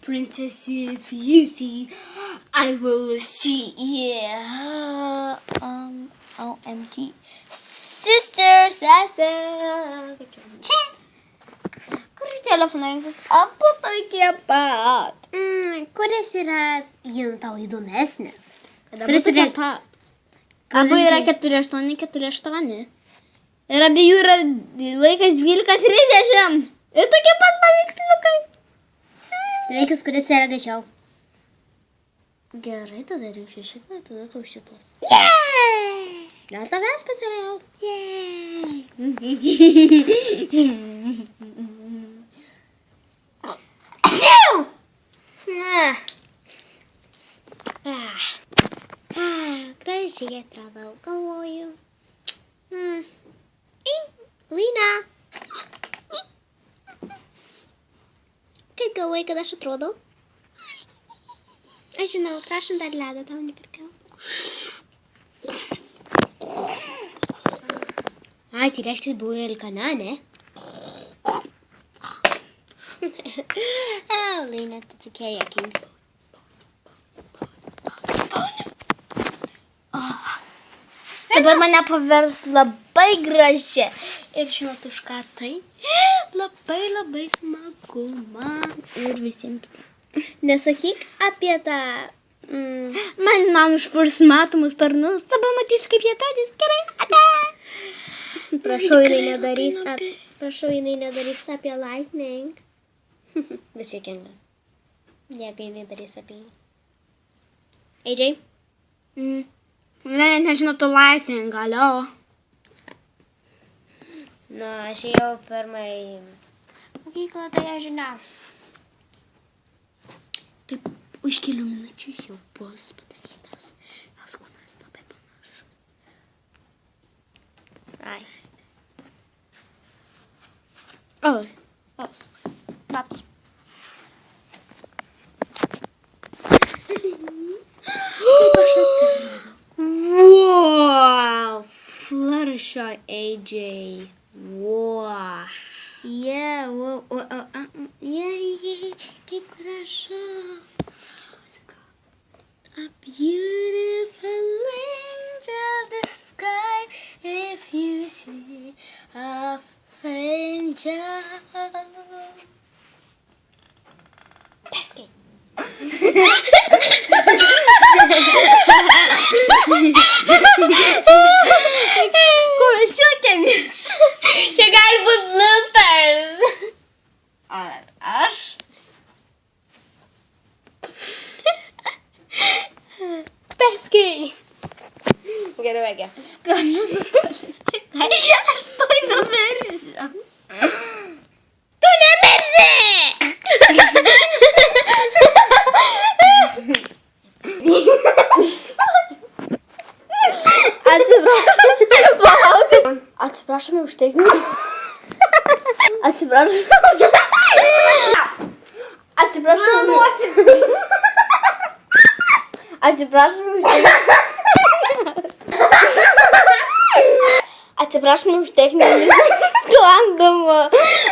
Princess, if you see, I will see. Yeah. OMG. Sister, Čia. Kur telefoną rinktis? Abu tokie pat. Kuris yra tau įdomesnis? Kuris yra pat? Abu yra 4:8:4:8. Ir abiejų yra laikas 12:30. Ir tokie pat paveiksliukai. Laikas, kuris yra greičiau. Gerai, tada rinksiu šitą, tada tau šitos. Yay! Gal tavęs pasiriau? Yay! Gražiai atradau, galvoju. Lina. Kaip galvoji, kad aš atrodau? Aš žinau, prašom dar ledą, tau nepirkau. Ai, tai reiškia, buvo Elkana, ne? Lina, tu tokia juokinga. Dabar mane pavers labai gražiai. Ir žinot už ką tai? Labai smagu man ir visiems kitiems. Nesakyk apie tą... Man užpurs matomus sparnus, dabar matysi, kaip jie atrodys. Gerai, ate. Prašau, jinai nedarys apie Lightning. Visi kenga. Jeigu jinai darys apie jį. AJ? Ne, nežinau, tu Lightning, alio. Nu, aš jau pirmai mokyklą, tai aš žinau. Taip, už kelių minučių jau bus padarytas. Jos kūnas labai panašus. Ai. Paps. Kaip aš atradau? Wow! Fluttershy AJ. Wow! Yeah, kaip gražu. A beautiful angel the sky, if you see a angel. Peskai. Ko mes juokiamės? Čia gali būt bloopers. Ar aš? Peskai. Gerai, veikia. Skanu. Aš to nemirsiu. Tu nemirsi! Atsiprašome už techninį. Atsiprašome už techninį sklandumą.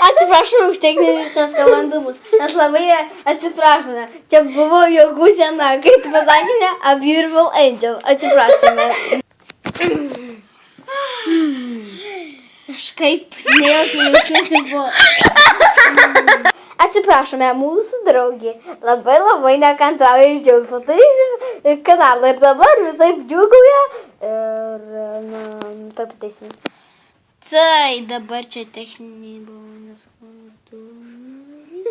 Atsiprašome už techninius nesklandumus. Mes labai atsiprašome. Čia buvo juokų sena, kai tu pasakėte A Beautiful Angel. Atsiprašome. Kažkaip nejaukiai buvo. Atsiprašome, mūsų draugė labai nekantrauja iš džiaugsmo. Tai kanalą ir dabar visaip džiugauja. Ir, tai pataisime. Tai dabar čia techniniai buvo nesklandumai.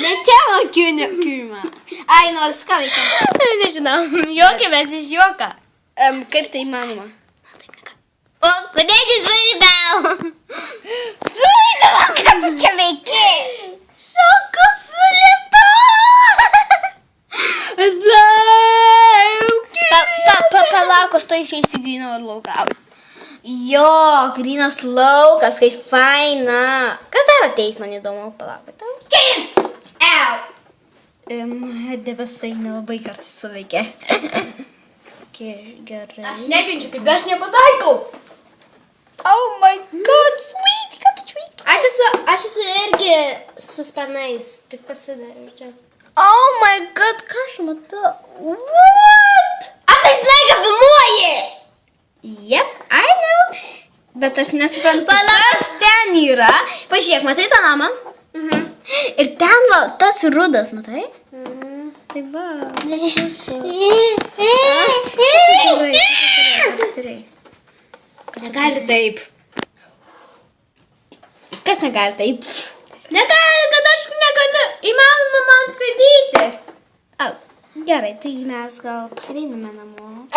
Ne čia mokiu, Ai, nors ką veikia? Nežinau, juokėmės iš juoką. Kaip tai įmanoma? O, kodėl jis vaidau? Suvaidavo, kad tu čia veiki. Šoku sulėta. Aš laukiu. Palauk, aš to išeisiu gryno ir laukauju. Jo, grynas laukas, kaip faina. Kas dar ateis, man įdomu, palauk. Kids! Au! Debesai nelabai kartais suveikia. Gerai. Aš nekenčiu, kaip aš nepataikau. Oh my god, sweet, ką tu sweet? Aš Aš esu irgi su sparnais, tik pasidariau čia. Oh my god, ką aš matau? What? A, tai žinai, kad filmuoji! Yep, I know. Bet aš nesuprantu, kas ten yra. Pažiūrėk, matai tą namą? Ir ten va, tas rudas, matai? Tai va, gerai. Negali taip. Kas negali taip? Negali, kad aš negaliu. Įmanoma man skraidyti. Au, gerai, tai mes gal pareiname namo.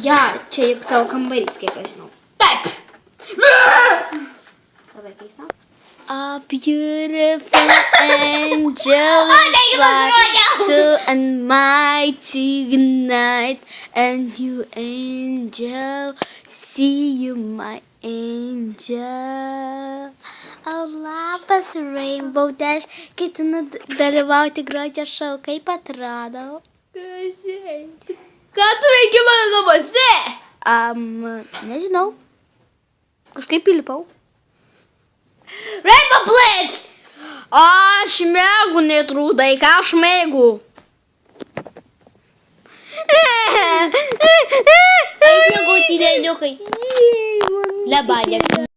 Ja, čia juk tavo kambarys, kiek aš žinau. Taip. Labai keista. A beautiful angel flies to a mighty night, and you angel, see you my angel. O labas Rainbow Dash, ketinu dalyvauti grožio šou, kaip atrado? Gražiai. Ką tu veiki mano namuose? Nežinau. Kažkaip įlipau. Rainbow Blitz! Aš mėgau netrūdai, ką aš mėgau. Eik miegoti, lėliukai. Lebanė.